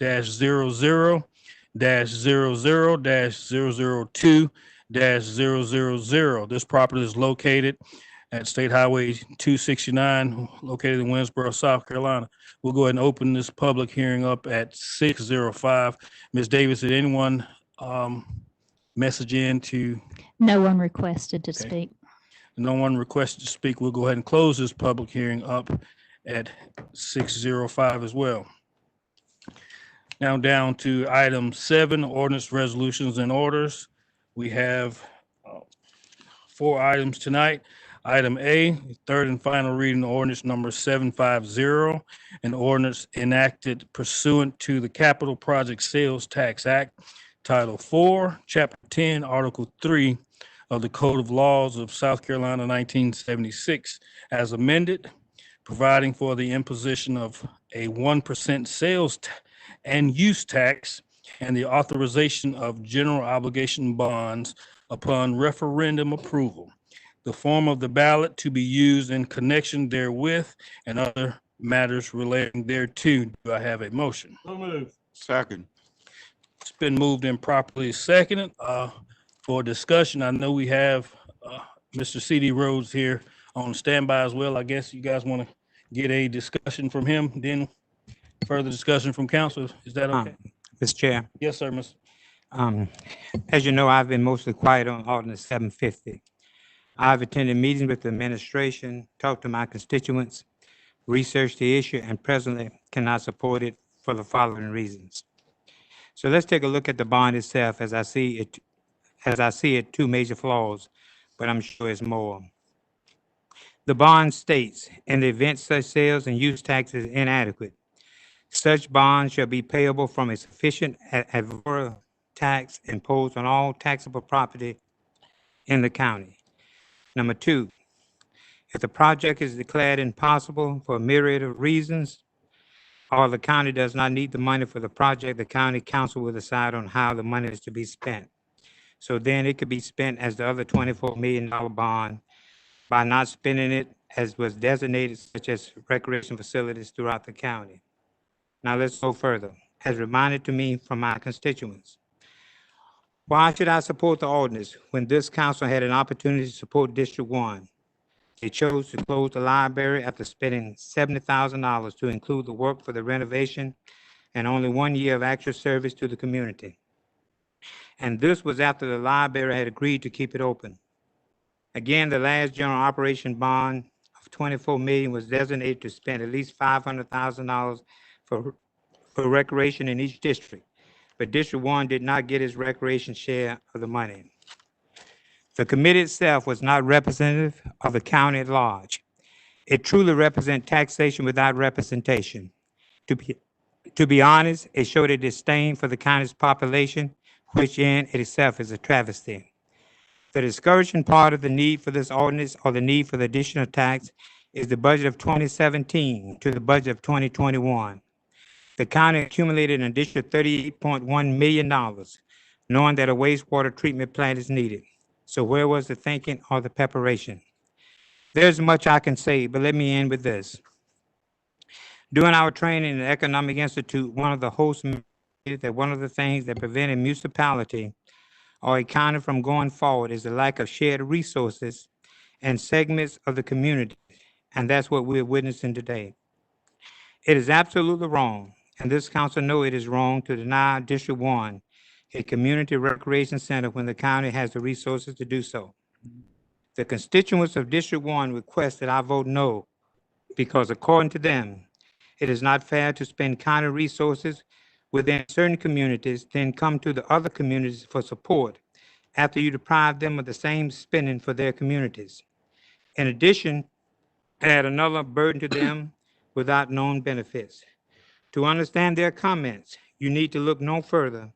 00-00-002-000. This property is located at State Highway 269, located in Winsboro, South Carolina. We'll go ahead and open this public hearing up at 6:05. Ms. Davis, did anyone message in to? No one requested to Okay. speak. No one requested to speak. We'll go ahead and close this public hearing up at 6:05 as well. Now down to item 7, ordinance, resolutions, and orders. We have 4 items tonight. Item A, third and final reading ordinance number 750, an ordinance enacted pursuant to the Capital Project Sales Tax Act, Title 4, Chapter 10, Article 3 of the Code of Laws of South Carolina 1976, as amended, providing for the imposition of a 1% sales and use tax and the authorization of general obligation bonds upon referendum approval, the form of the ballot to be used in connection therewith, and other matters relating thereto. Do I have a motion? So moved. Second. It's been moved and properly seconded. For discussion, I know we have Mr. C.D. Rhodes here on standby as well. I guess you guys want to get a discussion from him, then further discussion from council. Is that okay? Mr. Chair, Yes, sir, Ms. as you know, I've been mostly quiet on Ordinance 750. I've attended meetings with the administration, talked to my constituents, researched the issue, and presently cannot support it for the following reasons. So let's take a look at the bond itself. As I see it, 2 major flaws, but I'm sure it's more. The bond states, in the event such sales and use tax is inadequate, such bonds shall be payable from a sufficient ad valorem tax imposed on all taxable property in the county. Number 2, if the project is declared impossible for a myriad of reasons, or the county does not need the money for the project, the county council will decide on how the money is to be spent. So then it could be spent as the other $24 million bond by not spending it as was designated, such as recreation facilities throughout the county. Now let's go further. As reminded to me from my constituents, why should I support the ordinance when this council had an opportunity to support District 1? They chose to close the library after spending $70,000 to include the work for the renovation and only 1 year of actual service to the community. And this was after the library had agreed to keep it open. Again, the last general operation bond of $24 million was designated to spend at least $500,000 for recreation in each district, but District 1 did not get its recreation share of the money. The committee itself was not representative of the county at large. It truly represents taxation without representation. To be honest, it showed a disdain for the county's population, which in itself is a travesty. The discouraging part of the need for this ordinance, or the need for the additional tax, is the budget of 2017 to the budget of 2021. The county accumulated an additional $38.1 million, knowing that a wastewater treatment plant is needed. So where was the thinking or the preparation? There's much I can say, but let me end with this. During our training in the Economic Institute, one of the hosts stated that one of the things that prevent a municipality or a county from going forward is the lack of shared resources and segments of the community, and that's what we're witnessing today. It is absolutely wrong, and this council knows it is wrong, to deny District 1 a community recreation center when the county has the resources to do so. The constituents of District 1 request that I vote no, because according to them, it is not fair to spend county resources within certain communities, then come to the other communities for support after you deprive them of the same spending for their communities. In addition, add another burden to them without known benefits. To understand their comments, you need to look no further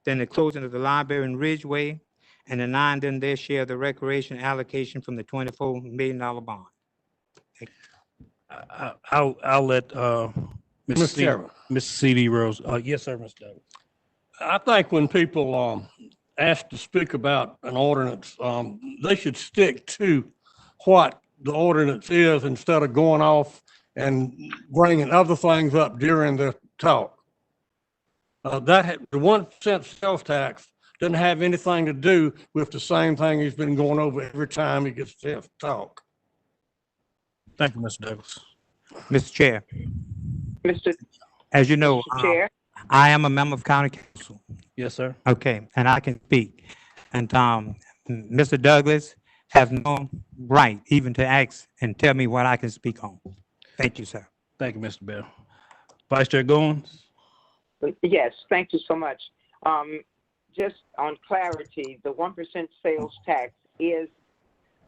than the closing of the library in Ridgeway and denying them their share of the recreation allocation from the $24 million bond. I'll let Mr. Chairman. Mr. C.D. Rose. Yes, sir, Mr. Douglas. I think when people ask to speak about an ordinance, they should stick to what the ordinance is instead of going off and bringing other things up during the talk. The 1% sales tax doesn't have anything to do with the same thing he's been going over every time he gets a chance to talk. Thank you, Mr. Douglas. Mr. Chair, Mr. as you know, Chair, I am a member of county council. Yes, sir. Okay, and I can speak. And Mr. Douglas has no right even to ask and tell me what I can speak on. Thank you, sir. Thank you, Mr. Bell. Vice Chair Goins? yes, thank you so much. Just on clarity, the 1% sales tax is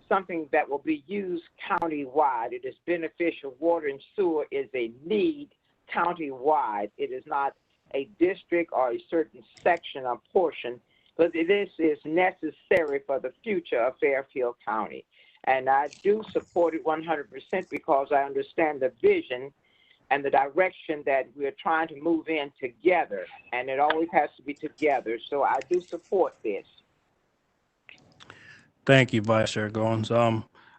something that will be used countywide. It is beneficial. Water and sewer is a need countywide. It is not a district or a certain section or portion, but this is necessary for the future of Fairfield County. And I do support it 100% because I understand the vision and the direction that we're trying to move in together, and it always has to be together. So I do support this. Thank you, Vice Chair Goins.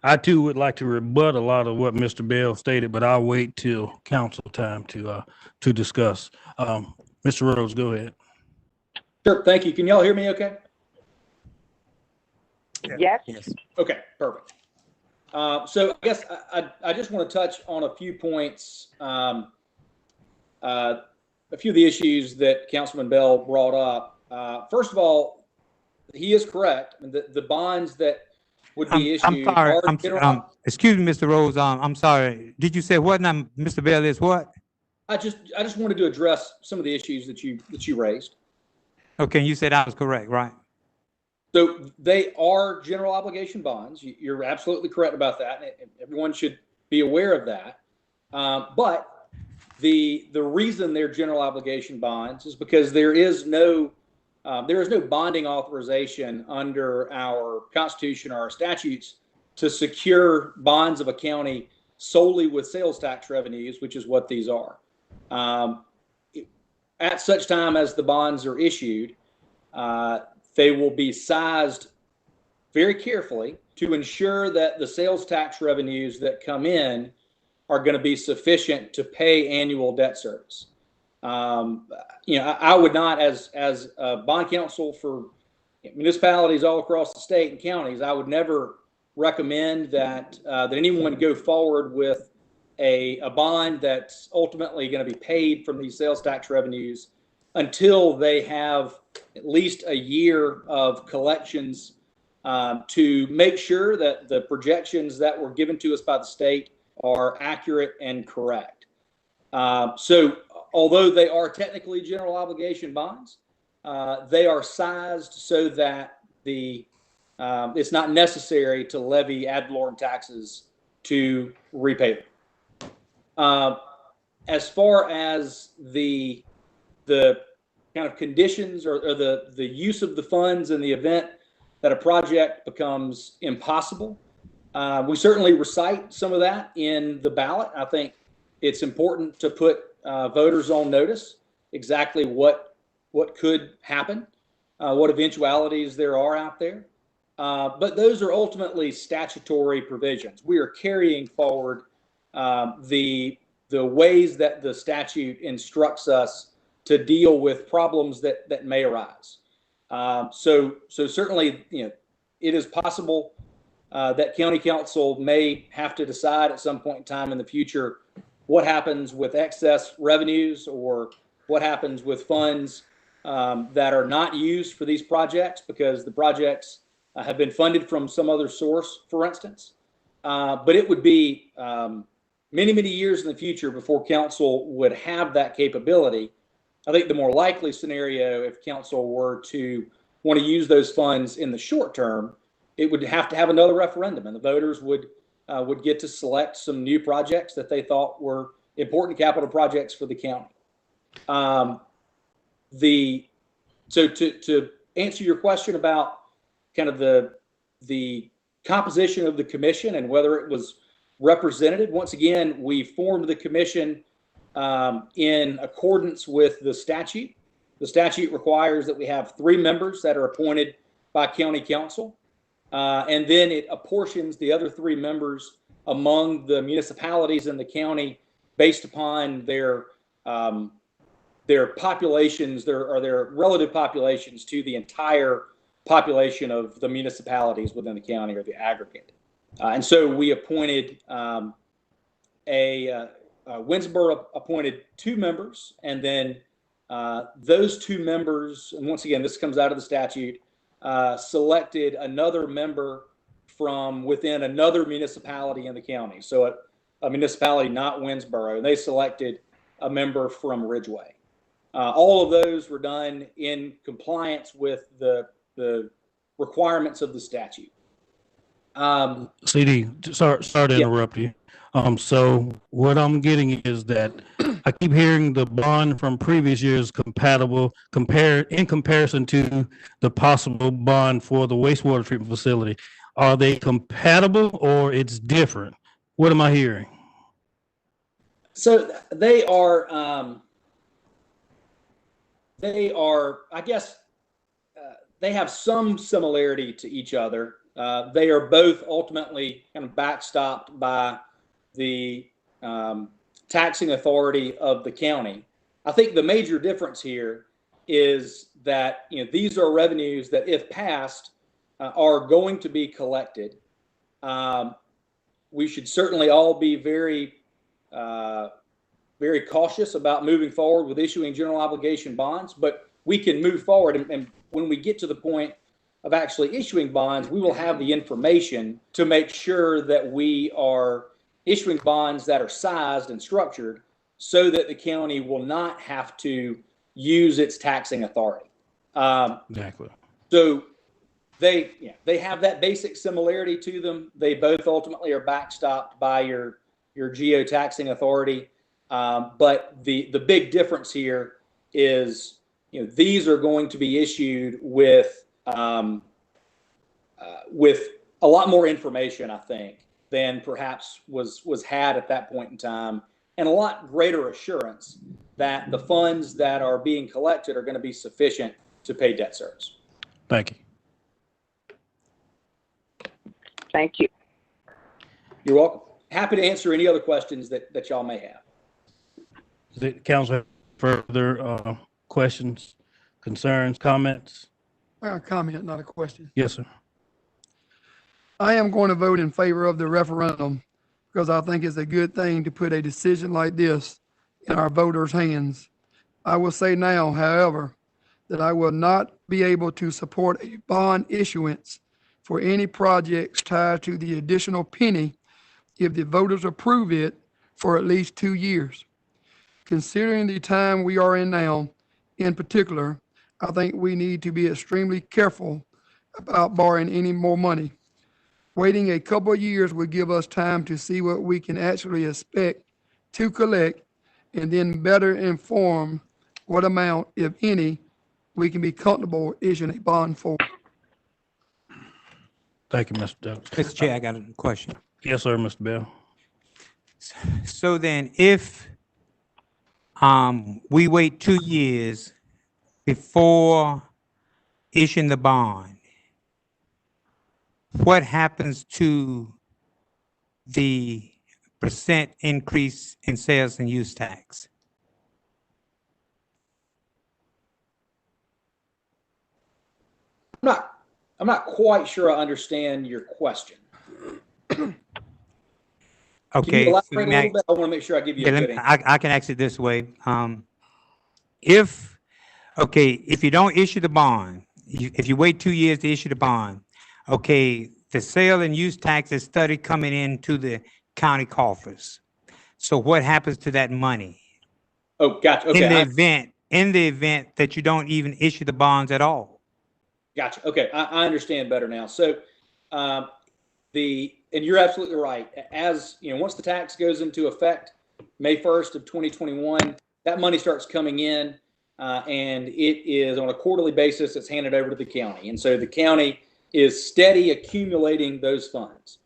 I too would like to rebut a lot of what Mr. Bell stated, but I'll wait till council time to discuss. Mr. Rhodes, go ahead. Sure, thank you. Can y'all hear me okay? Yes? Yes. Okay, perfect. So I guess I just want to touch on a few points, a few of the issues that Councilman Bell brought up. First of all, he is correct. The bonds that would be issued are general. Excuse me, Mr. Rose. I'm sorry. Did you say what now, Mr. Bell, is what? I just wanted to address some of the issues that you raised. Okay, you said I was correct, right? So they are general obligation bonds. You're absolutely correct about that. And everyone should be aware of that. But the reason they're general obligation bonds is because there is no bonding authorization under our Constitution or our statutes to secure bonds of a county solely with sales tax revenues, which is what these are. At such time as the bonds are issued, they will be sized very carefully to ensure that the sales tax revenues that come in are going to be sufficient to pay annual debt service. I would not, as a bond counsel for municipalities all across the state and counties, I would never recommend that anyone go forward with a bond that's ultimately going to be paid from these sales tax revenues until they have at least a year of collections to make sure that the projections that were given to us by the state are accurate and correct. So although they are technically general obligation bonds, they are sized so that it's not necessary to levy ad valorem taxes to repay them. As far as the kind of conditions or the use of the funds in the event that a project becomes impossible, we certainly recite some of that in the ballot. I think it's important to put voters on notice exactly what could happen, what eventualities there are out there. But those are ultimately statutory provisions. We are carrying forward the ways that the statute instructs us to deal with problems that may arise. So certainly, it is possible that county council may have to decide at some point in time in the future what happens with excess revenues or what happens with funds that are not used for these projects because the projects have been funded from some other source, for instance. But it would be many, many years in the future before council would have that capability. I think the more likely scenario, if council were to want to use those funds in the short term, it would have to have another referendum, and the voters would get to select some new projects that they thought were important capital projects for the county. So to answer your question about kind of the composition of the commission and whether it was representative, once again, we formed the commission in accordance with the statute. The statute requires that we have 3 members that are appointed by county council, and then it apportions the other 3 members among the municipalities in the county based upon their their populations, their relative populations to the entire population of the municipalities within the county or the aggregate. And so we appointed Winsboro appointed 2 members, and then those 2 members, and once again, this comes out of the statute, selected another member from within another municipality in the county. So a municipality not Winsboro, and they selected a member from Ridgeway. All of those were done in compliance with the requirements of the statute. CD, sorry to interrupt you. So what I'm getting is that I keep hearing the bond from previous years in comparison to the possible bond for the wastewater treatment facility. Are they compatible or it's different? What am I hearing? So they are, I guess, they have some similarity to each other. They are both ultimately kind of backstopped by the taxing authority of the county. I think the major difference here is that these are revenues that, if passed, are going to be collected. We should certainly all be very cautious about moving forward with issuing general obligation bonds, but we can move forward. And when we get to the point of actually issuing bonds, we will have the information to make sure that we are issuing bonds that are sized and structured so that the county will not have to use its taxing authority. Exactly. So they have that basic similarity to them. They both ultimately are backstopped by your geo-taxing authority. But the big difference here is, these are going to be issued with a lot more information, I think, than perhaps was had at that point in time, and a lot greater assurance that the funds that are being collected are going to be sufficient to pay debt service. Thank you. Thank you. You're welcome. Happy to answer any other questions that y'all may have. The council have further questions, concerns, comments? I got a comment, not a question. Yes, sir. I am going to vote in favor of the referendum because I think it's a good thing to put a decision like this in our voters' hands. I will say now, however, that I will not be able to support a bond issuance for any projects tied to the additional penny if the voters approve it for at least 2 years. Considering the time we are in now, in particular, I think we need to be extremely careful about borrowing any more money. Waiting a couple of years will give us time to see what we can actually expect to collect and then better inform what amount, if any, we can be comfortable issuing a bond for. Thank you, Mr. Douglas. Mr. Chair, I got a question. Yes, sir, Mr. Bell. So then if we wait 2 years before issuing the bond, what happens to the percent increase in sales and use tax? I'm not quite sure I understand your question. Can Okay. you elaborate a little bit? I want to make sure I give you a good answer. I can ask it this way. If you don't issue the bond, if you wait 2 years to issue the bond, okay, the sale and use tax is started coming into the county coffers. So what happens to that money? Oh, gotcha. Okay. In the event that you don't even issue the bonds at all? Gotcha. Okay. I understand better now. So, and you're absolutely right. As once the tax goes into effect, May 1st of 2021, that money starts coming in, and it is on a quarterly basis. It's handed over to the county. And so the county is steady accumulating those funds.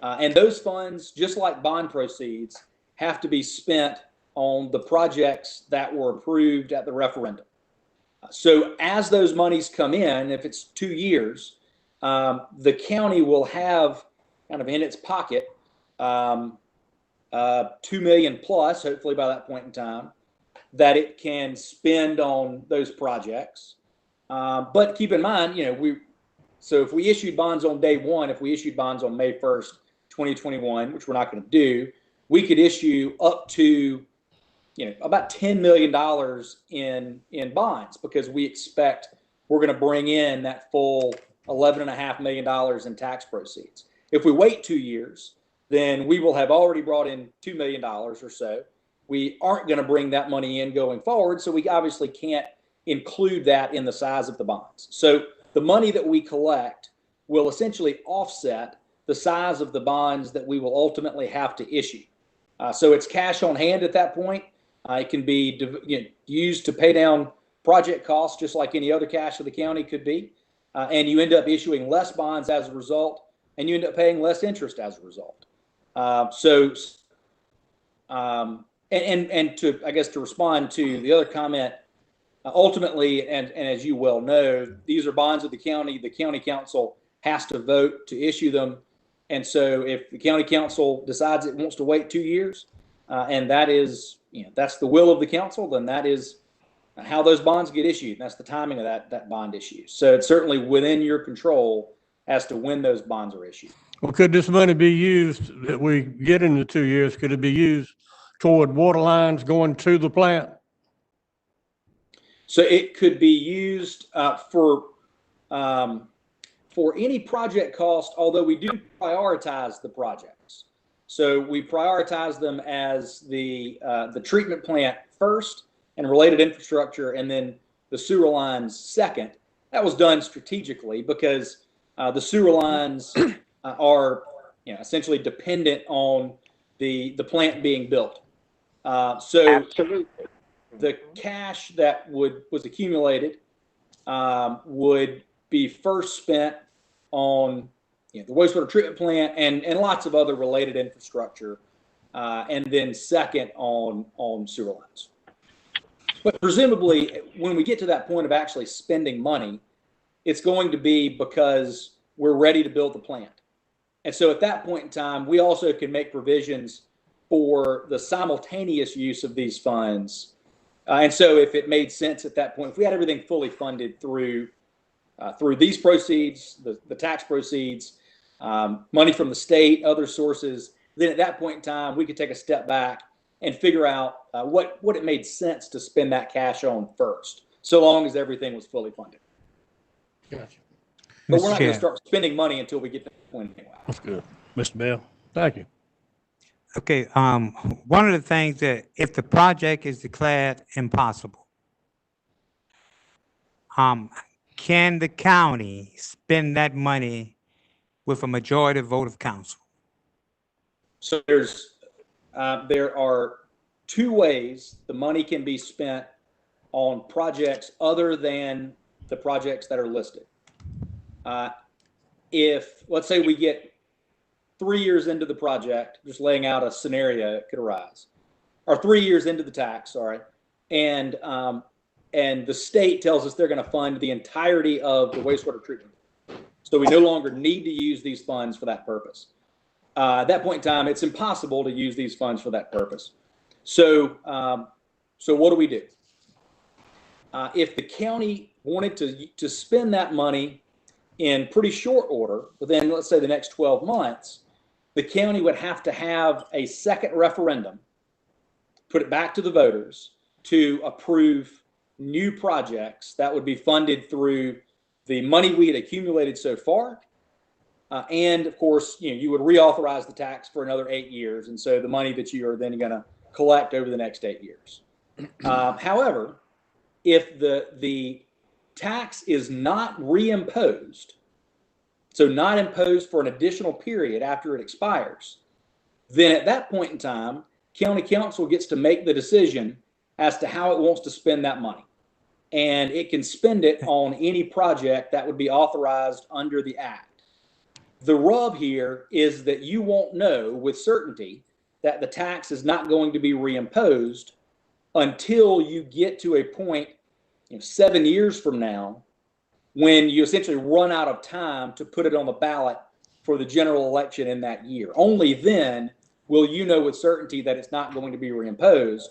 And those funds, just like bond proceeds, have to be spent on the projects that were approved at the referendum. So as those monies come in, if it's 2 years, the county will have kind of in its pocket $2 million plus, hopefully by that point in time, that it can spend on those projects. But keep in mind, so if we issued bonds on day one, if we issued bonds on May 1st, 2021, which we're not going to do, we could issue up to, about $10 million in bonds, because we expect we're going to bring in that full $11.5 million in tax proceeds. If we wait 2 years, then we will have already brought in $2 million or so. We aren't going to bring that money in going forward, so we obviously can't include that in the size of the bonds. So the money that we collect will essentially offset the size of the bonds that we will ultimately have to issue. So it's cash on hand at that point. It can be used to pay down project costs, just like any other cash of the county could be. And you end up issuing less bonds as a result, and you end up paying less interest as a result. And to, I guess, to respond to the other comment, ultimately, and as you well know, these are bonds of the county. The county council has to vote to issue them. And so if the county council decides it wants to wait 2 years, and that is, that's the will of the council, then that is how those bonds get issued. That's the timing of that bond issue. So it's certainly within your control as to when those bonds are issued. Well, could this money be used that we get in the 2 years? Could it be used toward water lines going to the plant? So it could be used for any project cost, although we do prioritize the projects. So we prioritize them as the treatment plant first and related infrastructure, and then the sewer lines second. That was done strategically because the sewer lines are essentially dependent on the plant being built. So Absolutely. the cash that was accumulated would be first spent on the wastewater treatment plant and lots of other related infrastructure, and then second on sewer lines. But presumably, when we get to that point of actually spending money, it's going to be because we're ready to build the plant. And so at that point in time, we also can make provisions for the simultaneous use of these funds. And so if it made sense at that point, if we had everything fully funded through these proceeds, the tax proceeds, money from the state, other sources, then at that point in time, we could take a step back and figure out what it made sense to spend that cash on first, so long as everything was fully funded. Gotcha. But we're not going Chair. to start spending money until we get to that point anyway. That's good. Mr. Bell? Thank you. Okay, one of the things that if the project is declared impossible, can the county spend that money with a majority vote of council? So there are two ways the money can be spent on projects other than the projects that are listed. If, let's say, we get 3 years into the project, just laying out a scenario that could arise, or 3 years into the tax, sorry, and the state tells us they're going to fund the entirety of the wastewater treatment, so we no longer need to use these funds for that purpose. At that point in time, it's impossible to use these funds for that purpose. So what do we do? If the county wanted to spend that money in pretty short order, within, let's say, the next 12 months, the county would have to have a second referendum, put it back to the voters to approve new projects that would be funded through the money we had accumulated so far. And of course, you would reauthorize the tax for another 8 years. And so the money that you are then going to collect over the next 8 years. However, if the tax is not reimposed, so not imposed for an additional period after it expires, then at that point in time, county council gets to make the decision as to how it wants to spend that money. And it can spend it on any project that would be authorized under the act. The rub here is that you won't know with certainty that the tax is not going to be reimposed until you get to a point 7 years from now, when you essentially run out of time to put it on the ballot for the general election in that year. Only then will you know with certainty that it's not going to be reimposed.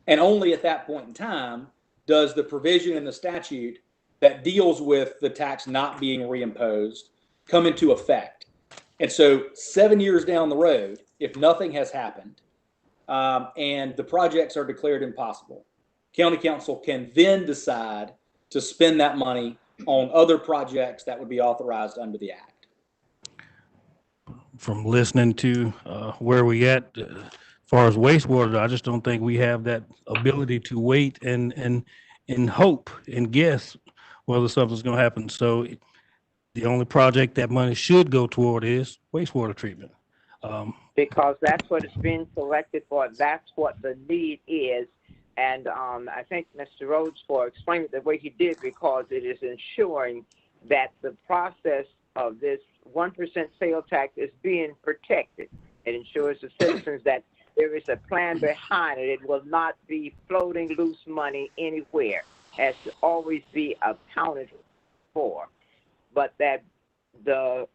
And only at that point in time does the provision in the statute that deals with the tax not being reimposed come into effect. And so 7 years down the road, if nothing has happened and the projects are declared impossible, county council can then decide to spend that money on other projects that would be authorized under the act. From listening to where we at as far as wastewater, I just don't think we have that ability to wait and hope and guess whether something's going to happen. So the only project that money should go toward is wastewater treatment. Because that's what it's being selected for. That's what the need is. And I thank Mr. Rhodes for explaining it the way he did, because it is ensuring that the process of this 1% sales tax is being protected. It ensures the citizens that there is a plan behind it. It will not be floating loose money anywhere. It has to always be accounted for. But that the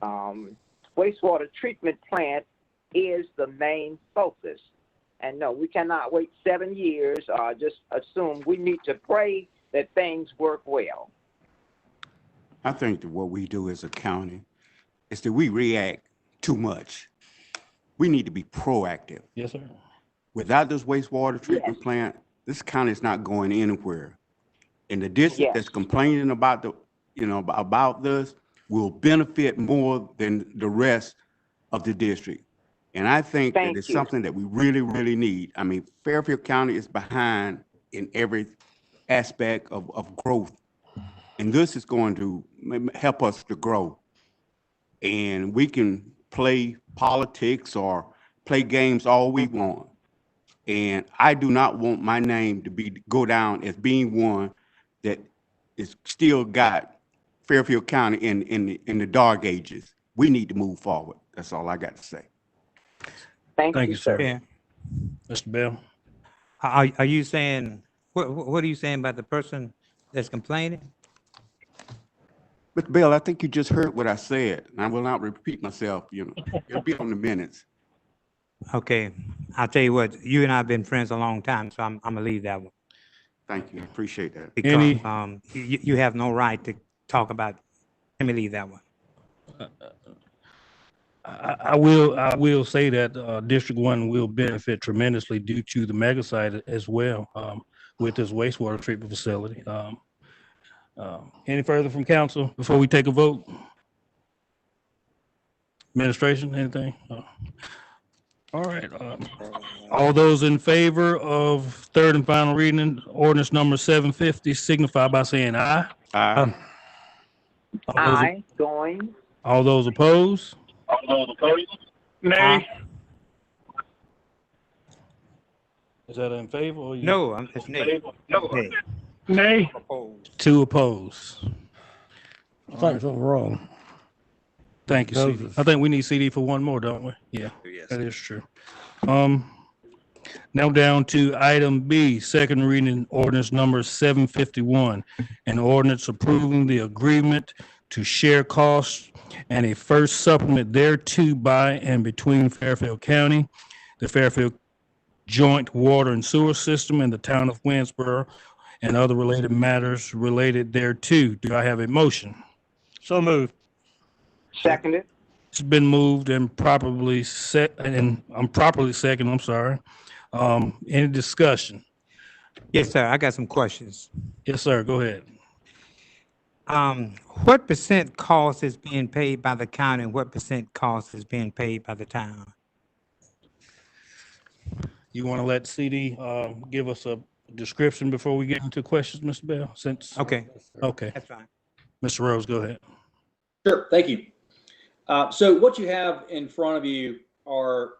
wastewater treatment plant is the main focus. And no, we cannot wait 7 years or just assume. We need to pray that things work well. I think that what we do as a county is that we react too much. We need to be proactive. Yes, sir. Without this wastewater treatment plant, this county is not going anywhere. And the district that's complaining about about this will benefit more than the rest of the district. And I think that it's something that we really, really need. I mean, Fairfield County is behind in every aspect of growth. And this is going to help us to grow. And we can play politics or play games all we want. And I do not want my name to go down as being one that is still got Fairfield County in the dark ages. We need to move forward. That's all I got to say. Thank you, sir. Yeah. Mr. Bell. Are you saying, what are you saying about the person that's complaining? Mr. Bell, I think you just heard what I said. I will not repeat myself, It'll be on the minutes. Okay, I'll tell you what, you and I have been friends a long time, so I'm gonna leave that one. Thank you. Appreciate that. Because you have no right to talk about, let me leave that one. I will say that District 1 will benefit tremendously due to the mega site as well with this wastewater treatment facility. Any further from council before we take a vote? Administration, anything? All right. All those in favor of third and final reading, ordinance number 750, signify by saying aye. Aye. Aye, going. All those opposed? Nay. Is that in favor? Or you? No, it's nay. Nay. Nay. Two opposed. I think something wrong. Thank you, CD. I think we need CD for one more, don't we? Yeah, that is true. Now down to item B, second reading ordinance number 751, an ordinance approving the agreement to share costs and a first supplement thereto by and between Fairfield County, the Fairfield Joint Water and Sewer System, and the town of Winsboro, and other related matters related thereto. Do I have a motion? So moved. Seconded. It's been moved and properly set, and I'm properly second, I'm sorry. Any discussion? Yes, sir, I got some questions. Yes, sir, go ahead. What percent cost is being paid by the county and what percent cost is being paid by the town? You want to let CD give us a description before we get into questions, Mr. Bell? Okay, Okay, that's fine. Mr. Rose, go ahead. Sure, thank you. So what you have in front of you are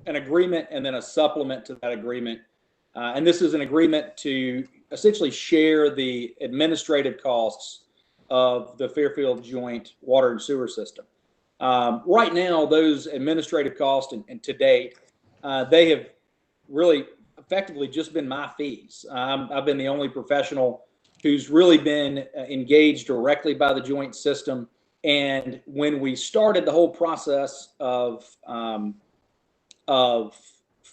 an agreement and then a supplement to that agreement. And this is an agreement to essentially share the administrative costs of the Fairfield Joint Water and Sewer System. Right now, those administrative costs and to date, they have really effectively just been my fees. I've been the only professional who's really been engaged directly by the joint system. And when we started the whole process of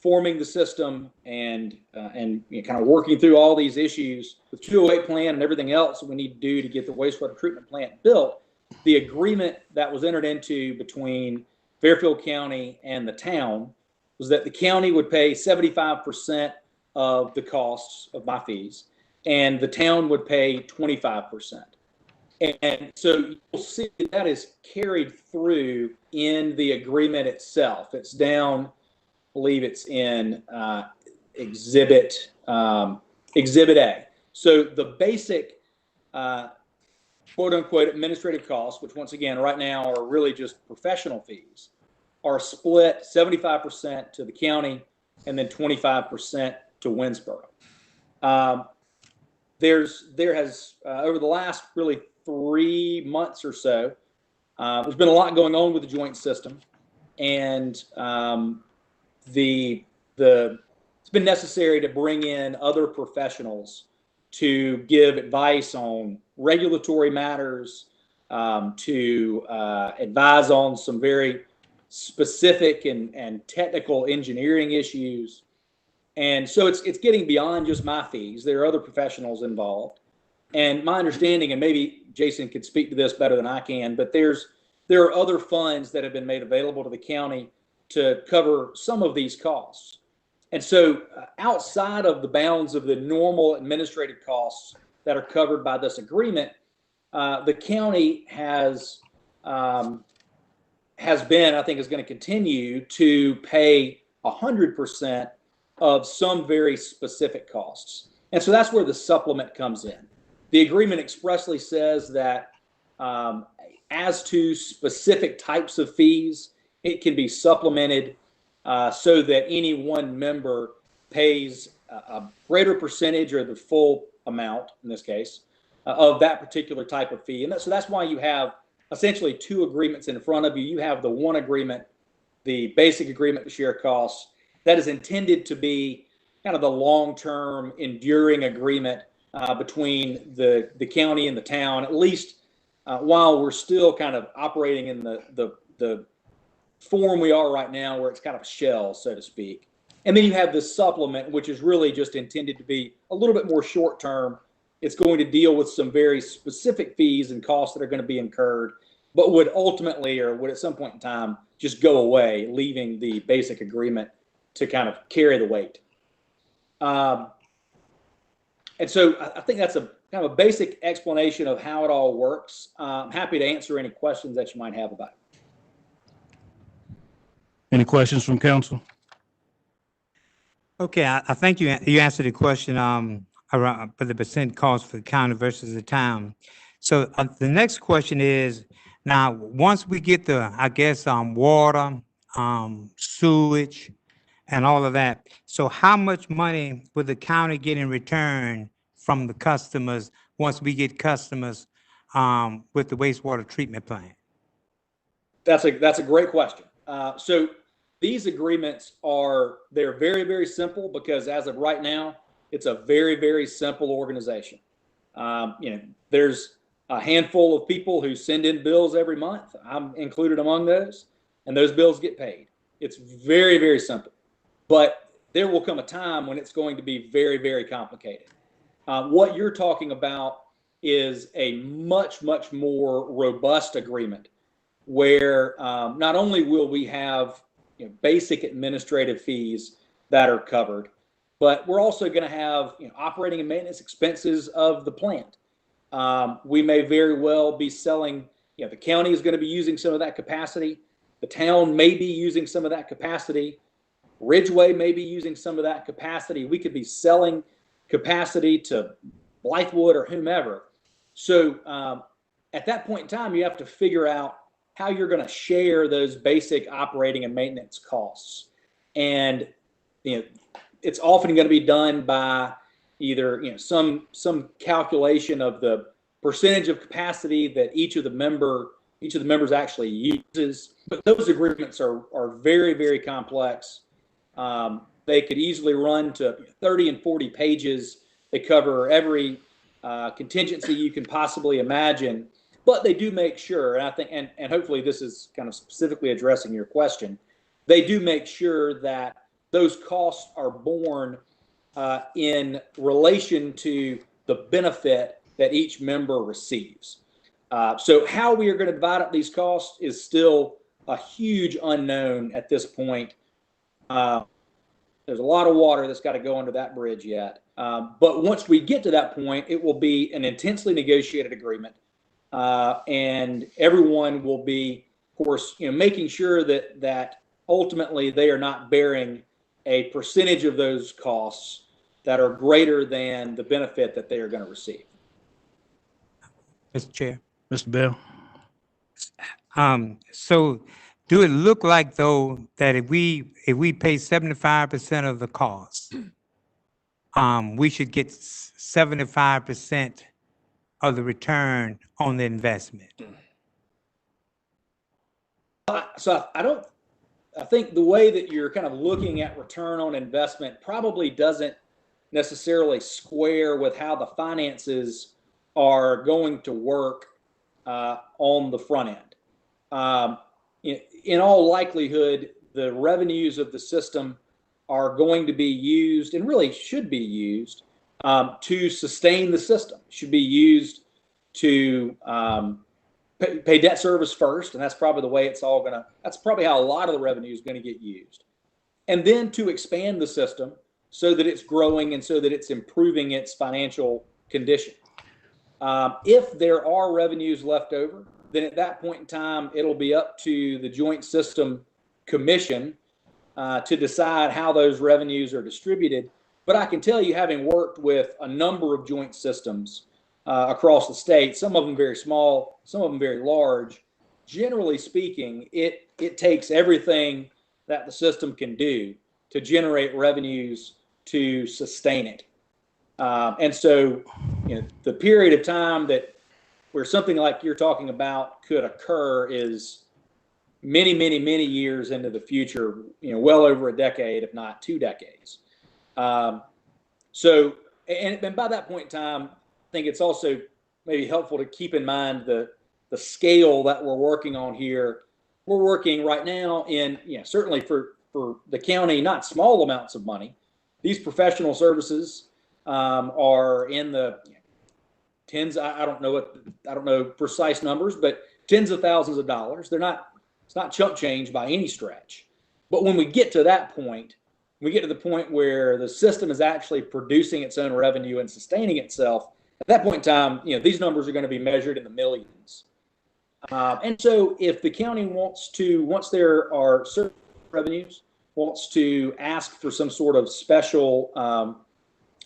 forming the system and kind of working through all these issues, the 208 plan and everything else that we need to do to get the wastewater treatment plant built, the agreement that was entered into between Fairfield County and the town was that the county would pay 75% of the costs of my fees, and the town would pay 25%. And so you'll see that is carried through in the agreement itself. It's down, I believe it's in Exhibit A. So the basic quote unquote administrative costs, which once again right now are really just professional fees, are split 75% to the county and then 25% to Winsboro. There has over the last really 3 months or so, there's been a lot going on with the joint system, and it's been necessary to bring in other professionals to give advice on regulatory matters, to advise on some very specific and technical engineering issues. And so it's getting beyond just my fees. There are other professionals involved. And my understanding, and maybe Jason could speak to this better than I can, but there are other funds that have been made available to the county to cover some of these costs. And so outside of the bounds of the normal administrative costs that are covered by this agreement, the county has been, I think is going to continue to pay 100% of some very specific costs. And so that's where the supplement comes in. The agreement expressly says that as to specific types of fees, it can be supplemented so that any one member pays a greater percentage or the full amount, in this case, of that particular type of fee. And so that's why you have essentially two agreements in front of you. You have the one agreement, the basic agreement to share costs, that is intended to be kind of the long-term enduring agreement between the county and the town, at least while we're still kind of operating in the form we are right now, where it's kind of a shell, so to speak. And then you have this supplement, which is really just intended to be a little bit more short-term. It's going to deal with some very specific fees and costs that are going to be incurred, but would ultimately, or would at some point in time, just go away, leaving the basic agreement to kind of carry the weight. And so I think that's a kind of a basic explanation of how it all works. I'm happy to answer any questions that you might have about it. Any questions from council? Okay, I think you answered the question around for the percent cost for the county versus the town. So the next question is, now once we get the, I guess, water, sewage, and all of that, so how much money would the county get in return from the customers once we get customers with the wastewater treatment plant? That's a great question. So these agreements they're very, very simple, because as of right now, it's a very, very simple organization. There's a handful of people who send in bills every month. I'm included among those, and those bills get paid. It's very, very simple, but there will come a time when it's going to be very, very complicated. What you're talking about is a much, much more robust agreement where not only will we have basic administrative fees that are covered, but we're also going to have operating and maintenance expenses of the plant. We may very well be selling, the county is going to be using some of that capacity. The town may be using some of that capacity. Ridgeway may be using some of that capacity. We could be selling capacity to Blythewood or whomever. So at that point in time, you have to figure out how you're going to share those basic operating and maintenance costs. And it's often going to be done by either some calculation of the percentage of capacity that each of the members actually uses. But those agreements are very, very complex. They could easily run to 30 and 40 pages. They cover every contingency you can possibly imagine. But they do make sure, and I think, and hopefully this is kind of specifically addressing your question, they do make sure that those costs are borne in relation to the benefit that each member receives. So how we are going to divide up these costs is still a huge unknown at this point. There's a lot of water that's got to go under that bridge yet. But once we get to that point, it will be an intensely negotiated agreement. And everyone will be, of course, making sure that ultimately they are not bearing a percentage of those costs that are greater than the benefit that they are going to receive. Mr. Chair. Mr. Bell? So do it look like though that if we pay 75% of the cost, we should get 75% of the return on the investment? So I think the way that you're kind of looking at return on investment probably doesn't necessarily square with how the finances are going to work on the front end. In all likelihood, the revenues of the system are going to be used, and really should be used, to sustain the system. Should be used to pay debt service first, and that's probably the way it's all gonna, that's probably how a lot of the revenue is gonna get used. And then to expand the system so that it's growing and so that it's improving its financial condition. If there are revenues left over, then at that point in time, it'll be up to the Joint System Commission to decide how those revenues are distributed. But I can tell you, having worked with a number of joint systems across the state, some of them very small, some of them very large, generally speaking, it takes everything that the system can do to generate revenues to sustain it. And so, the period of time that where something like you're talking about could occur is many, many, many years into the future, well over a decade, if not 2 decades. So, and by that point in time, I think it's also maybe helpful to keep in mind the scale that we're working on here. We're working right now in, certainly for the county, not small amounts of money. These professional services are in the tens. I don't know precise numbers, but tens of thousands of dollars. It's not chump change by any stretch. But when we get to that point, we get to the point where the system is actually producing its own revenue and sustaining itself. At that point in time, these numbers are going to be measured in the millions. And so if the county wants to, once there are certain revenues, wants to ask for some sort of special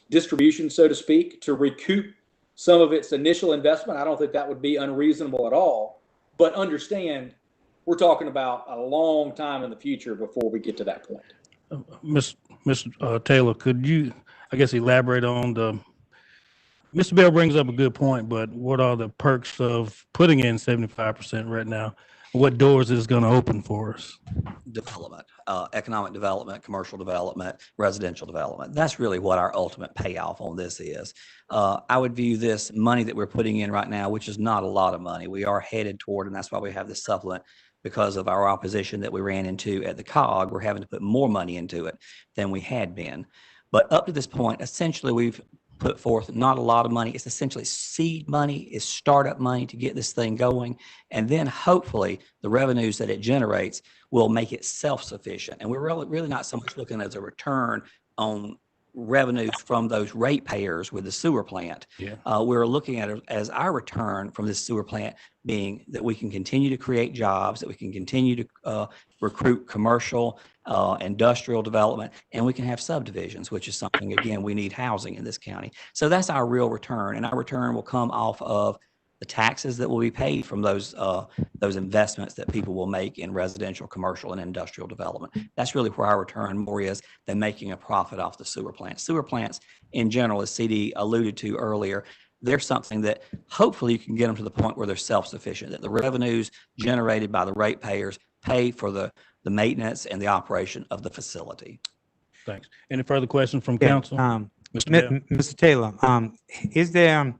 distribution, so to speak, to recoup some of its initial investment, I don't think that would be unreasonable at all. But understand, we're talking about a long time in the future before we get to that point. Mr. Taylor, could you, I guess, elaborate on Mr. Bell brings up a good point, but what are the perks of putting in 75% right now? What doors is going to open for us? Development, economic development, commercial development, residential development. That's really what our ultimate payoff on this is. I would view this money that we're putting in right now, which is not a lot of money. We are headed toward, and that's why we have this supplement, because of our opposition that we ran into at the COG. We're having to put more money into it than we had been. But up to this point, essentially, we've put forth not a lot of money. It's essentially seed money, it's startup money to get this thing going. And then hopefully the revenues that it generates will make it self-sufficient. And we're really not so much looking as a return on revenues from those ratepayers with the sewer plant. Yeah. We're looking at it as our return from this sewer plant being that we can continue to create jobs, that we can continue to recruit commercial, industrial development, and we can have subdivisions, which is something, again, we need housing in this county. So that's our real return, and our return will come off of the taxes that will be paid from those investments that people will make in residential, commercial, and industrial development. That's really where our return more is than making a profit off the sewer plant. Sewer plants, in general, as CD alluded to earlier, they're something that hopefully you can get them to the point where they're self-sufficient, that the revenues generated by the ratepayers pay for the maintenance and the operation of the facility. Thanks. Any further questions from council? Mr. Taylor, is there,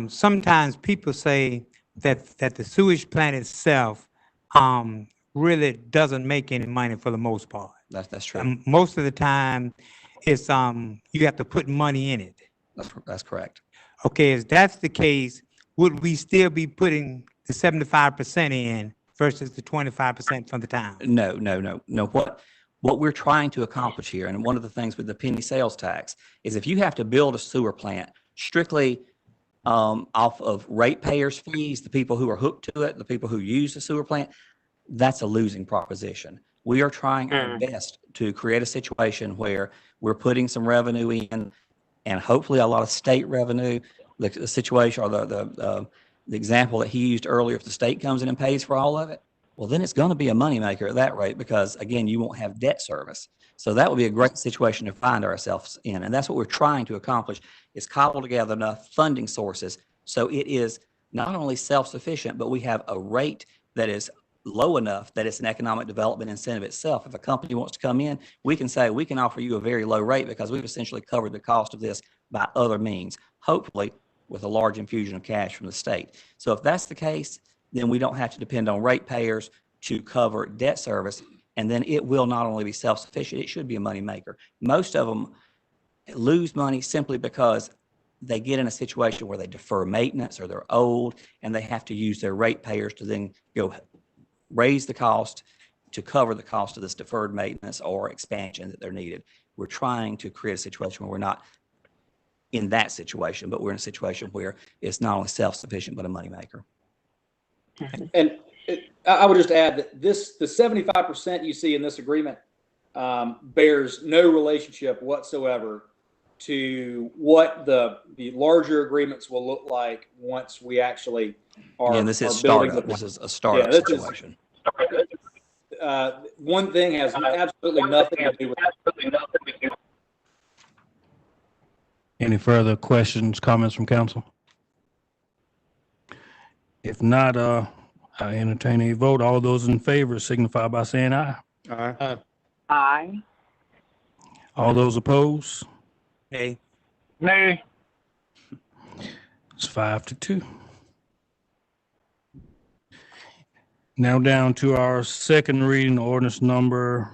sometimes people say that the sewage plant itself really doesn't make any money for the most part. That's true. Most of the time, it's, you have to put money in it. That's correct. Okay, if that's the case, would we still be putting the 75% in versus the 25% from the town? No. What we're trying to accomplish here, and one of the things with the penny sales tax, is if you have to build a sewer plant strictly off of ratepayers' fees, the people who are hooked to it, the people who use the sewer plant, that's a losing proposition. We are trying our best to create a situation where we're putting some revenue in, and hopefully a lot of state revenue. The situation, or the example that he used earlier, if the state comes in and pays for all of it, well, then it's going to be a moneymaker at that rate, because again, you won't have debt service. So that would be a great situation to find ourselves in. And that's what we're trying to accomplish, is cobble together enough funding sources so it is not only self-sufficient, but we have a rate that is low enough that it's an economic development incentive itself. If a company wants to come in, we can say, we can offer you a very low rate because we've essentially covered the cost of this by other means, hopefully with a large infusion of cash from the state. So if that's the case, then we don't have to depend on ratepayers to cover debt service. And then it will not only be self-sufficient, it should be a money maker. Most of them lose money simply because they get in a situation where they defer maintenance or they're old and they have to use their ratepayers to then go raise the cost to cover the cost of this deferred maintenance or expansion that they're needed. We're trying to create a situation where we're not in that situation, but we're in a situation where it's not only self-sufficient, but a moneymaker. And I would just add that the 75% you see in this agreement bears no relationship whatsoever to what the larger agreements will look like once we actually are. And this is building startup. This is a startup situation. One thing has absolutely nothing to do with it. Any further questions, comments from council? If not, I entertain a vote. All those in favor signify by saying aye. Aye. Aye. All those opposed? Nay. Nay. It's 5-2. Now down to our second reading, ordinance number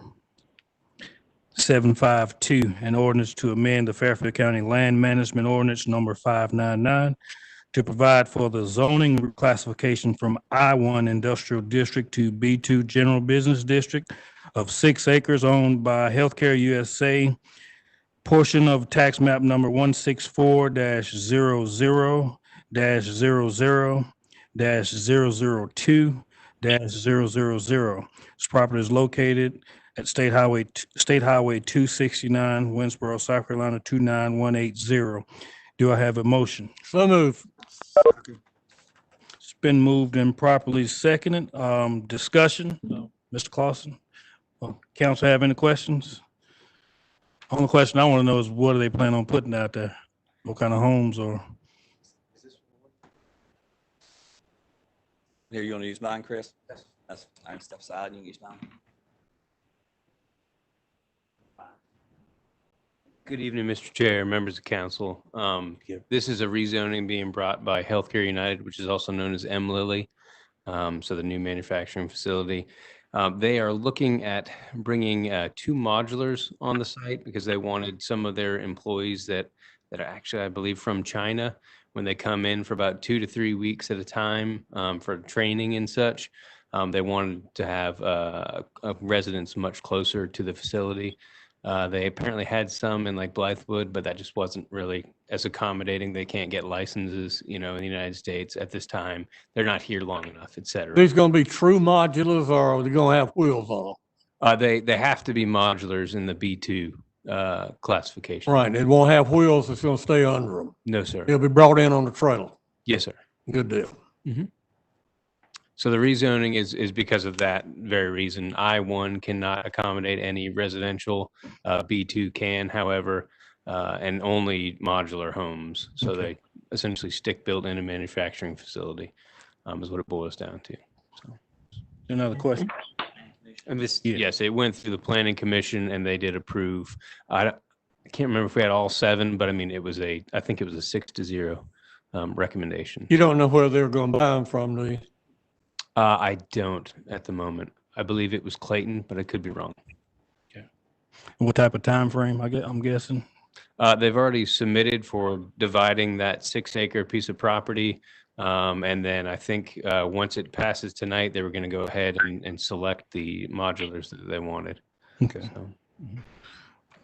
752, an ordinance to amend the Fairfield County Land Management Ordinance number 599 to provide for the zoning reclassification from I-1 Industrial District to B2 General Business District of 6 acres owned by Healthcare USA, portion of tax map number 164-00-00-002-000. This property is located at State Highway 269, Winsboro, South Carolina 29180. Do I have a motion? So move. It's been moved and properly seconded. Discussion, Mr. Clausen? Council have any questions? Only question I want to know is what do they plan on putting out there? What kind of homes or? Here, you want to use mine, Chris? That's, I can step aside and you can use mine. Good evening, Mr. Chair, members of council. This is a rezoning being brought by Healthcare United, which is also known as M. Lilly, so the new manufacturing facility. They are looking at bringing 2 modulars on the site because they wanted some of their employees that are actually, I believe, from China, when they come in for about 2 to 3 weeks at a time for training and such. They wanted to have a residence much closer to the facility. They apparently had some in like Blythewood, but that just wasn't really as accommodating. They can't get licenses, in the United States at this time. They're not here long enough, et cetera. These going to be true modulars, or are they going to have wheels on them? They have to be modulars in the B2 classification. Right. It won't have wheels. It's going to stay under them. No, sir. It'll be brought in on the trailer. Yes, sir. Good deal. So the rezoning is because of that very reason. I-1 cannot accommodate any residential. B2 can, however, and only modular homes. So they essentially stick built in a manufacturing facility is what it boils down to. So. Another question? And this, yes, it went through the planning commission and they did approve. I can't remember if we had all 7, but I mean, I think it was a 6-0 recommendation. You don't know where they're going to buy them from, do you? I don't at the moment. I believe it was Clayton, but I could be wrong. Okay. What type of time frame? I'm guessing. They've already submitted for dividing that 6-acre piece of property. And then I think once it passes tonight, they were going to go ahead and select the modulars that they wanted. Okay. So.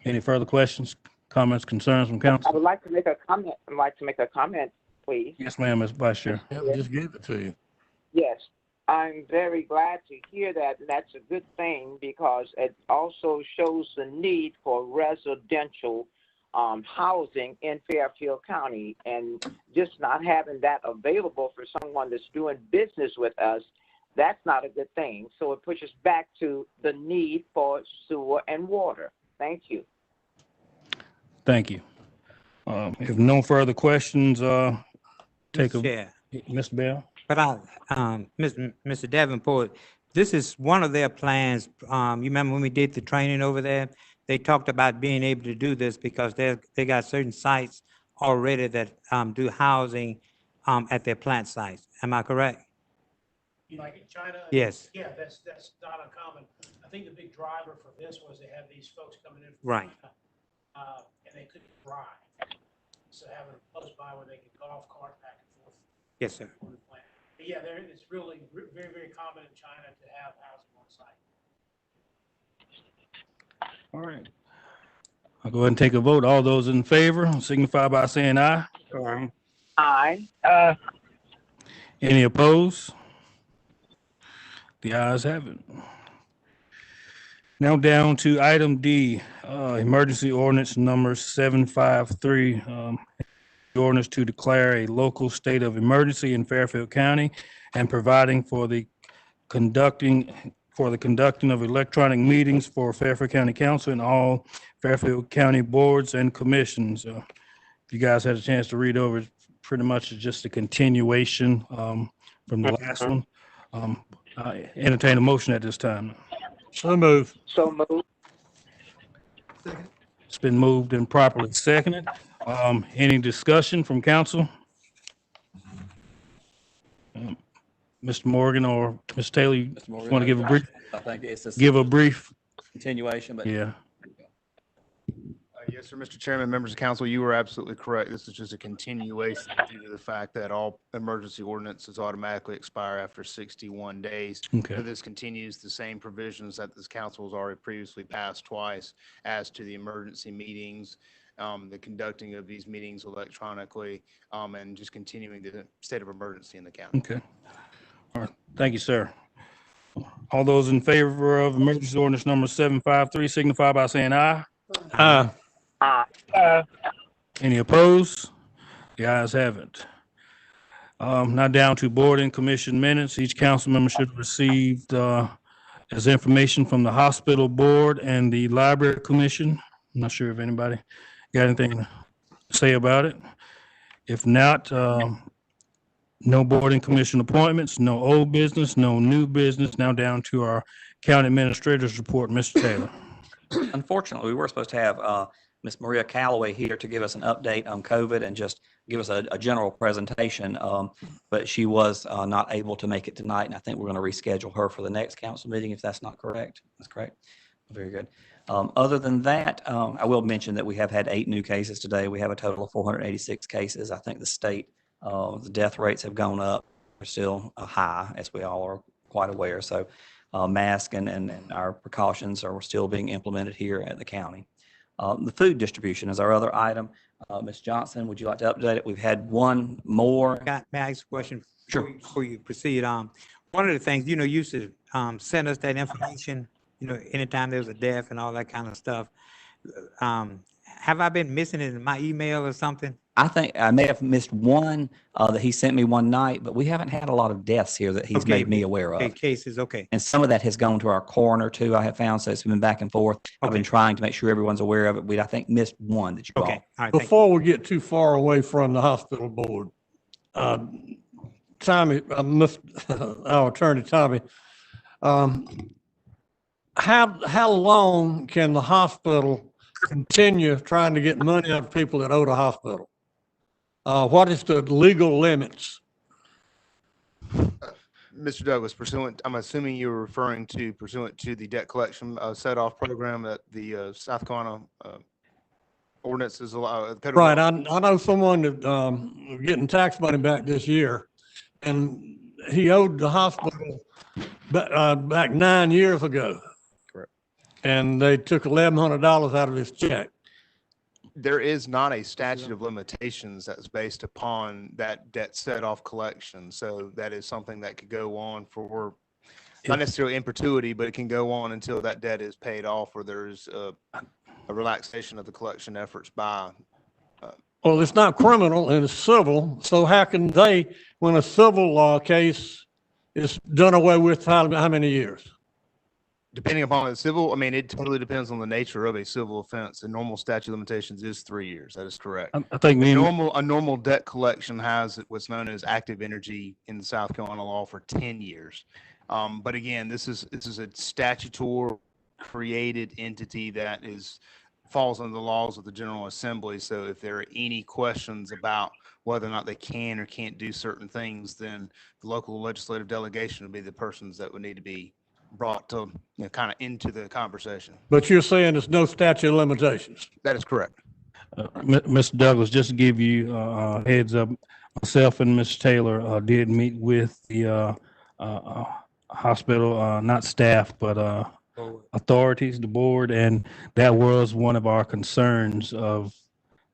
Any further questions, comments, concerns from I council? would like to make a comment. I'd like to make a comment, please. Yes, ma'am, Ms. Vice Chair. Yeah, just give it to you. Yes, I'm very glad to hear that, and that's a good thing because it also shows the need for residential housing in Fairfield County, and just not having that available for someone that's doing business with us, that's not a good thing. So it pushes back to the need for sewer and water. Thank you. Thank you. If no further questions, take a, Chair. Mr. Bell. But Mr. Davenport, this is one of their plans. You remember when we did the training over there? They talked about being able to do this because they got certain sites already that do housing at their plant sites. Am I correct? Like in China? Yes. Yeah, that's not uncommon. I think the big driver for this was they have these folks coming in from Right. China, and they couldn't drive. So having them close by where they could golf cart back and forth. Yes, sir. For the plant. But yeah, it's really very, very common in China to have housing on site. All right. I'll go ahead and take a vote. All those in favor signify by saying aye. Aye. Any opposed? The ayes have it. Now down to item D, emergency ordinance number 753. The ordinance to declare a local state of emergency in Fairfield County and providing for the conducting of electronic meetings for Fairfield County Council and all Fairfield County boards and commissions. If you guys had a chance to read over, it's pretty much just a continuation from the last one. I entertain a motion at this time. So move. So moved. It's been moved and properly seconded. Any discussion from council? Mr. Morgan or Ms. Taylor, you want to give a brief? I think it's Give a brief, continuation, but yeah. Yes, sir, Mr. Chairman, members of council, you were absolutely correct. This is just a continuation due to the fact that all emergency ordinances automatically expire after 61 days. Okay. So this continues the same provisions that this council has already previously passed twice as to the emergency meetings, the conducting of these meetings electronically, and just continuing the state of emergency in the county. Okay. All right. Thank you, sir. All those in favor of emergency ordinance number 753 signify by saying aye. Aye. Any opposed? The ayes have it. Now down to board and commission minutes. Each council member should have received as information from the hospital board and the library commission. I'm not sure if anybody got anything to say about it. If not, no board and commission appointments, no old business, no new business. Now down to our county administrator's report, Mr. Taylor. unfortunately, we were supposed to have Ms. Maria Calloway here to give us an update on COVID and just give us a general presentation. But she was not able to make it tonight, and I think we're going to reschedule her for the next council meeting, if that's not correct. That's correct. Very good. Other than that, I will mention that we have had 8 new cases today. We have a total of 486 cases. I think the state, the death rates have gone up. They're still high, as we all are quite aware. So mask and our precautions are still being implemented here at the county. The food distribution is our other item. Ms. Johnson, would you like to update it? We've had one more. May I ask a question? Sure. Before you proceed, one of the things, you used to send us that information, anytime there was a death and all that kind of stuff. Have I been missing it in my email or something? I think I may have missed one that he sent me one night, but we haven't had a lot of deaths here that he's made me aware of. Okay, cases, okay. And some of that has gone to our coroner too, I have found, so it's been back and forth. I've been trying to make sure everyone's aware of it. We, I think, missed one that you all. Okay, all right. Before we get too far away from the hospital board, Tommy, our attorney, Tommy, how long can the hospital continue trying to get money out of people that owe the hospital? What is the legal limits? Mr. Douglas, I'm assuming you're referring to pursuant to the debt collection set-off program that the South Carolina ordinance is allowed. Right, I know someone that, getting tax money back this year, and he owed the hospital back 9 years ago. Correct. And they took $1,100 out of his check. There is not a statute of limitations that's based upon that debt set-off collection. So that is something that could go on for, not necessarily in perpetuity, but it can go on until that debt is paid off, or there's a relaxation of the collection efforts by. Well, it's not criminal and it's civil, so how can they, when a civil law case is done away with, how many years? Depending upon the civil, I mean, it totally depends on the nature of a civil offense. The normal statute of limitations is 3 years. That is correct. I think a normal debt collection has what's known as active energy in the South Carolina law for 10 years. But again, this is a statutory created entity that falls under the laws of the General Assembly. So if there are any questions about whether or not they can or can't do certain things, then the local legislative delegation would be the persons that would need to be brought to, kind of into the conversation. But you're saying there's no statute of limitations? That is correct. Mr. Douglas, just to give you a heads up, myself and Mr. Taylor did meet with the hospital, not staff, but authorities, the board, and that was one of our concerns of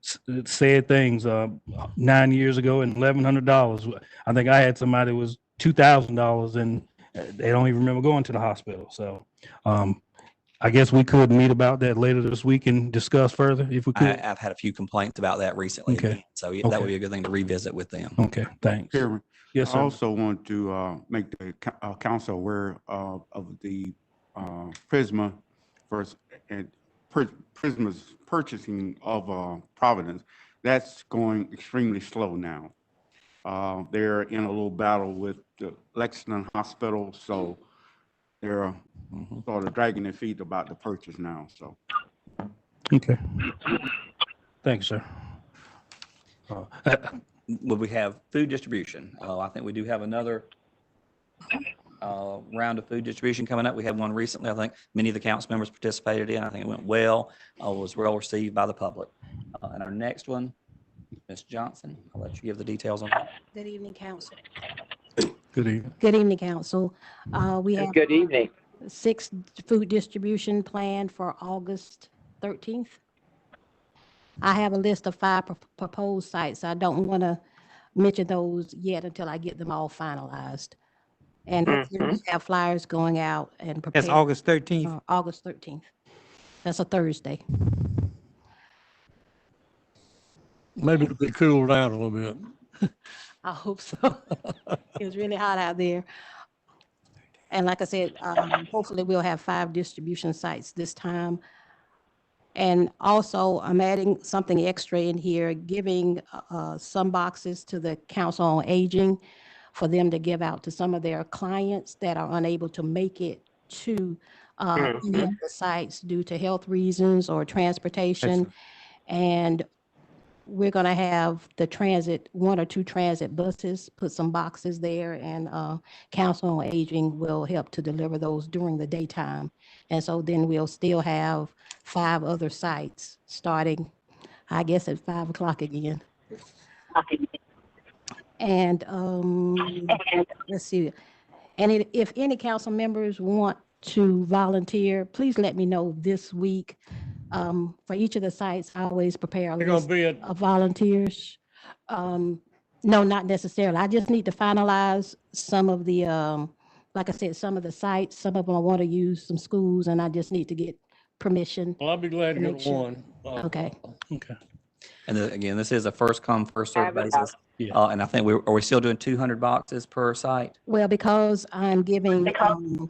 said things 9 years ago and $1,100. I think I had somebody that was $2,000 and they don't even remember going to the hospital. So I guess we could meet about that later this week and discuss further if we could. I've had a few complaints about that recently. Okay. So Okay. that would be a good thing to revisit with them. Okay, thanks. Chairman, Yes, I sir. also want to make the council aware of the Prisma's purchasing of Providence. That's going extremely slow now. They're in a little battle with the Lexington Hospital, so they're sort of dragging their feet about the purchase now. So, Okay. Thanks, sir. Would we have food distribution? I think we do have another round of food distribution coming up. We had one recently. I think many of the council members participated in. I think it went well, was well received by the public. And our next one, Ms. Johnson, I'll let you give the details on that. Good evening, council. Good evening. Good evening, council. We have Good evening. 6 food distribution planned for August 13th. I have a list of 5 proposed sites. I don't want to mention those yet until I get them all finalized. And we have flyers going out and prepared. That's August 13th. August 13th. That's a Thursday. Maybe it'll be cooled down a little bit. I hope so. It's really hot out there. And like I said, hopefully we'll have 5 distribution sites this time. And also I'm adding something extra in here, giving some boxes to the Council on Aging for them to give out to some of their clients that are unable to make it to any of the sites due to health reasons or transportation. Excellent. And we're going to have the transit, 1 or 2 transit buses, put some boxes there, and Council on Aging will help to deliver those during the daytime. And so then we'll still have 5 other sites starting, I guess, at 5 o'clock again. And let's see. And if any council members want to volunteer, please let me know this week. For each of the sites, I always prepare a They're gonna list be of volunteers. No, not necessarily. I just need to finalize some of the, like I said, some of the sites. Some of them I want to use, some schools, and I just need to get permission. Well, I'll be glad to Make get sure. one. Okay. Okay. And again, this is a first come, first served basis. Yeah. And I think are we still doing 200 boxes per site? Well, because I'm giving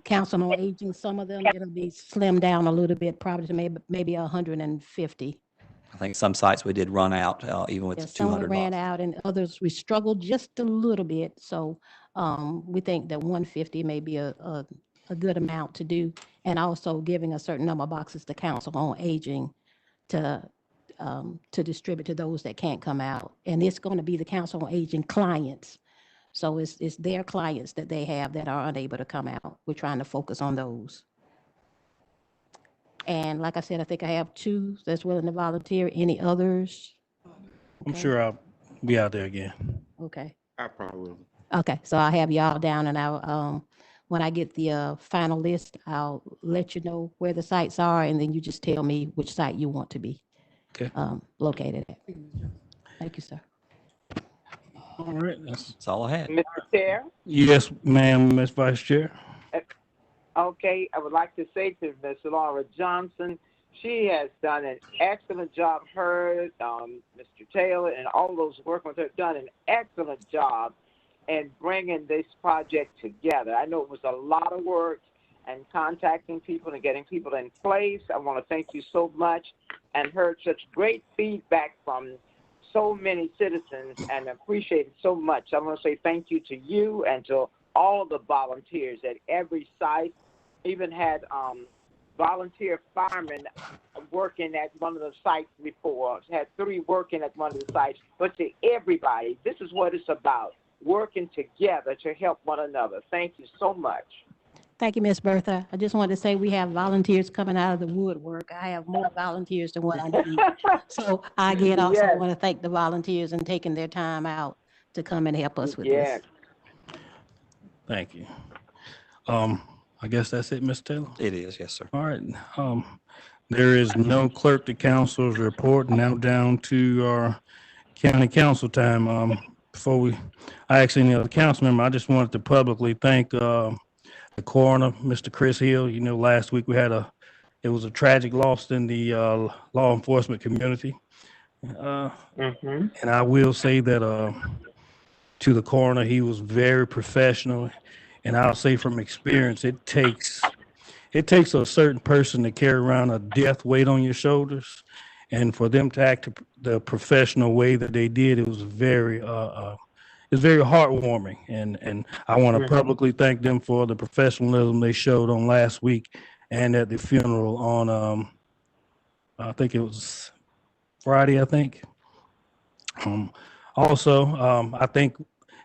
Council on Aging some of them, it'll be slimmed down a little bit, probably to maybe 150. I think some sites we did run out, even with Yeah, some 200 ran boxes. out, and others we struggled just a little bit. So we think that 150 may be a good amount to do, and also giving a certain number of boxes to Council on Aging to distribute to those that can't come out. And it's going to be the Council on Aging clients. So it's their clients that they have that are unable to come out. We're trying to focus on those. And like I said, I think I have 2 that's willing to volunteer. Any others? I'm Okay. sure I'll be out there again. Okay. I probably will. Okay, so I'll have y'all down and I'll, when I get the final list, I'll let you know where the sites are and then you just tell me which site you want to be Okay. located at. Thank you, sir. All right. That's all I had. Mr. Chair? Yes, ma'am, Ms. Vice Chair. Okay, I would like to say to Ms. Laura Johnson, she has done an excellent job. Her, Mr. Taylor, and all those working with her done an excellent job in bringing this project together. I know it was a lot of work and contacting people and getting people in place. I want to thank you so much and heard such great feedback from so many citizens and appreciate it so much. I want to say thank you to you and to all the volunteers at every site. Even had volunteer firemen working at one of the sites before, had 3 working at one of the sites, but to everybody, this is what it's about, working together to help one another. Thank you so much. Thank you, Ms. Bertha. I just wanted to say we have volunteers coming out of the woodwork. I have more volunteers than what I need. So I again also Yes. want to thank the volunteers and taking their time out to come and help us with Yes. this. Thank you. I guess that's it, Mr. Taylor. It is, yes, sir. All right. There is no clerk to council's report. Now down to our county council time. Before I actually any other council member, I just wanted to publicly thank the coroner, Mr. Chris Hill. You know, last week it was a tragic loss in the law enforcement community. And I will say that to the coroner, he was very professional. And I'll say from experience, it takes a certain person to carry around a death weight on your shoulders, and for them to act the professional way that they did, it was very heartwarming. And I want to publicly thank them for the professionalism they showed on last week and at the funeral on I think it was Friday. I think. Also, I think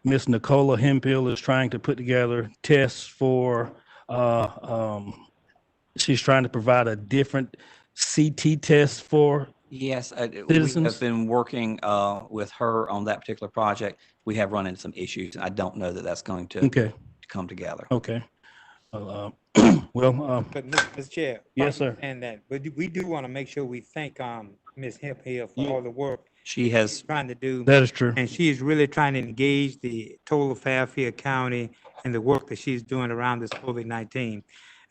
Miss Nicola Hempill is trying to put together tests for, she's trying to provide a different CT test for Yes, we citizens. have been working with her on that particular project. We have run into some issues. I don't know that that's going to Okay. come together. Okay. But Mr. Mr. Chair. Yes, sir. And that, but we do want to make sure we thank Ms. Hemp here for all the work She has, trying to do. That is true. And she is really trying to engage the total Fairfield County and the work that she's doing around this COVID-19.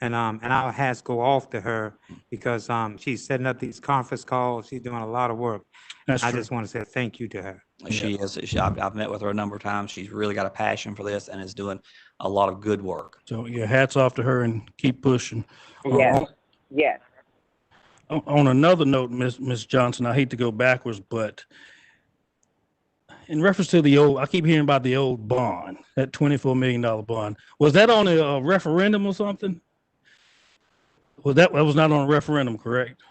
And our hats go off to her because she's setting up these conference calls. She's doing a lot of work. That's I true. just want to say thank you to her. I've met with her a number of times. She's really got a passion for this and is doing a lot of good work. So yeah, hats off to her and keep pushing. Yes. Yes. On another note, Miss Johnson, I hate to go backwards, but in reference to I keep hearing about the old bond, that $24 million bond. Was that on a referendum or something? Well, that was not on a referendum, correct?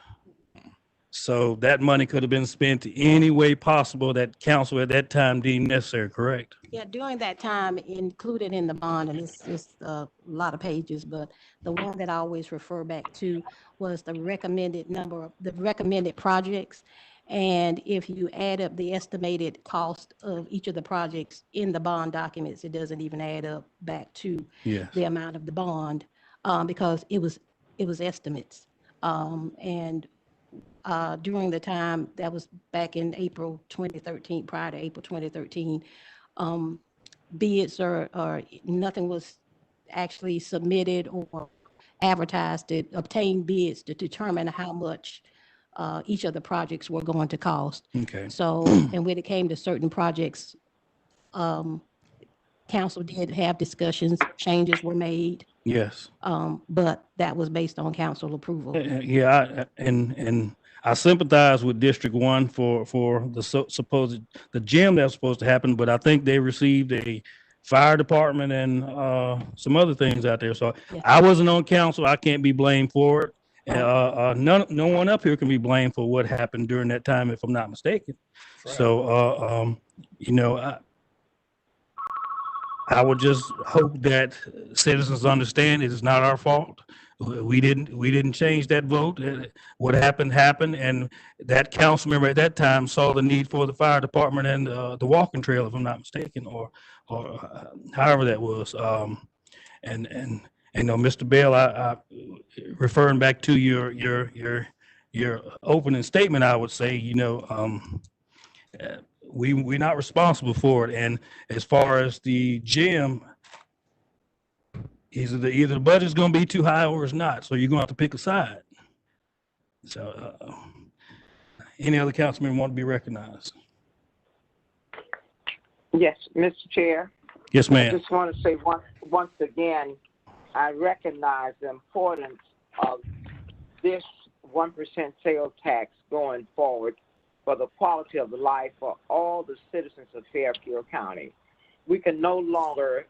So that money could have been spent any way possible that council at that time deemed necessary, correct? Yeah, during that time, included in the bond, and it's a lot of pages, but the one that I always refer back to was the recommended projects. And if you add up the estimated cost of each of the projects in the bond documents, it doesn't even add up back to Yes. the amount of the bond, because it was estimates. During the time, that was back in April 2013, prior to April 2013, bids or nothing was actually submitted or advertised to obtain bids to determine how much each of the projects were going to cost. Okay. So, and when it came to certain projects, council did have discussions, changes were made, Yes. but that was based on council approval. Yeah, and I sympathize with District 1 for the gym that was supposed to happen, but I think they received a fire department and some other things out there. So Yeah. I wasn't on council. I can't be blamed for it. No one up here can be blamed for what happened during that time, if I'm not mistaken. Right. So, I would just hope that citizens understand it is not our fault. We didn't change that vote. What happened, happened, and that council member at that time saw the need for the fire department and the walking trail, if I'm not mistaken, or however that was. And you know, Mr. Bell, I referring back to your opening statement, I would say, you know, we're not responsible for it. And as far as the gym, either the budget's going to be too high or it's not. So you're going to have to pick a side. So any other councilman want to be recognized? Yes, Mr. Chair. Yes, I ma'am. just want to say once again, I recognize the importance of this 1% sales tax going forward for the quality of life for all the citizens of Fairfield County. We can no longer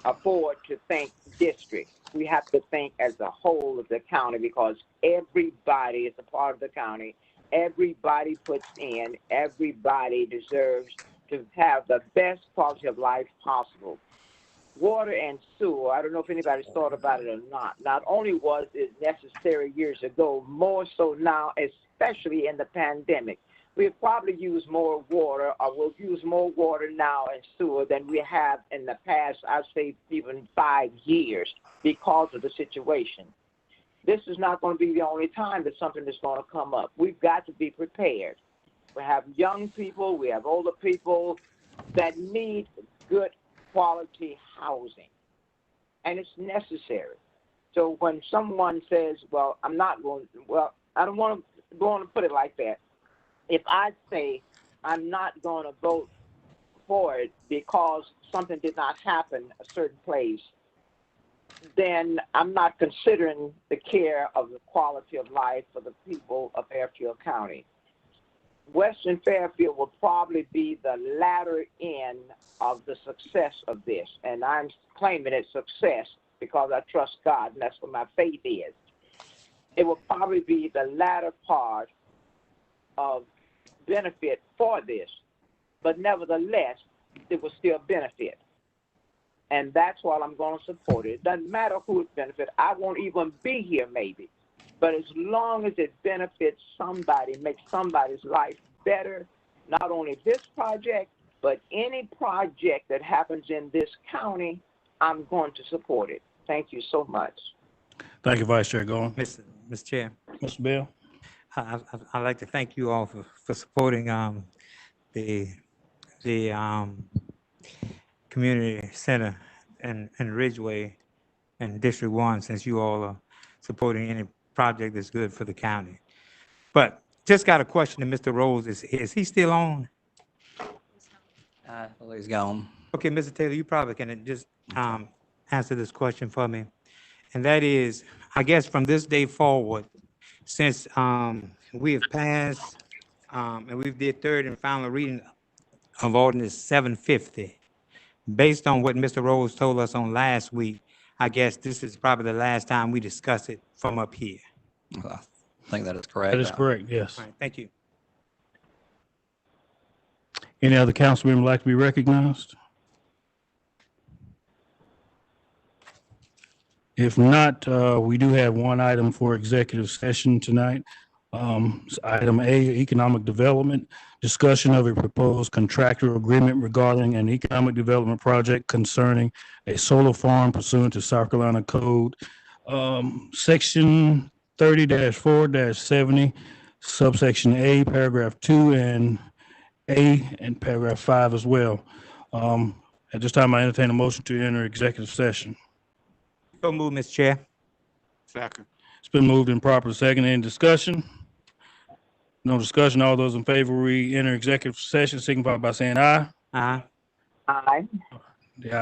afford to think district. We have to think as a whole of the county, because everybody is a part of the county. Everybody puts in, everybody deserves to have the best quality of life possible. Water and sewer, I don't know if anybody's thought about it or not. Not only was it necessary years ago, more so now, especially in the pandemic. We'll probably use more water, or we'll use more water now and sewer than we have in the past, I'd say even 5 years, because of the situation. This is not going to be the only time that something is going to come up. We've got to be prepared. We have young people, we have older people that need good quality housing, and it's necessary. So when someone says, well, I'm not going, well, I don't want to go on and put it like that. If I say I'm not going to vote for it because something did not happen a certain place, then I'm not considering the care of the quality of life for the people of Fairfield County. Western Fairfield will probably be the latter end of the success of this, and I'm claiming it success because I trust God, and that's what my faith is. It will probably be the latter part of benefit for this, but nevertheless, it will still benefit. And that's why I'm going to support it. It doesn't matter who it benefits. I won't even be here maybe. But as long as it benefits somebody, makes somebody's life better, not only this project, but any project that happens in this county, I'm going to support it. Thank you so much. Thank you, Vice Chair Goins. Mr. Chair, Mr. Bell. I'd like to thank you all for supporting the community center and Ridgeway and District 1, since you all are supporting any project that's good for the county. But just got a question to Mr. Rose. Is he still on? Well, he's gone. Okay, Mr. Taylor, you probably can just answer this question for me. And that is, I guess from this day forward, since we have passed and we did third and final reading of Ordinance 750, based on what Mr. Rose told us on last week, I guess this is probably the last time we discuss it from up here. I think that is correct. That is correct, yes. All right, thank you. Any other council member like to be recognized? If not, we do have one item for executive session tonight. Item A, economic development, discussion of a proposed contractual agreement regarding an economic development project concerning a solar farm pursuant to South Carolina Code, Section 30-4-70, subsection A, paragraph 2, and A, and paragraph 5 as well. At this time, I entertain a motion to enter executive session. So move, Mr. Chair. Second. It's been moved and properly seconded. Any discussion? No discussion. All those in favor, we enter executive session, signify by saying aye. Aye. Aye. The ayes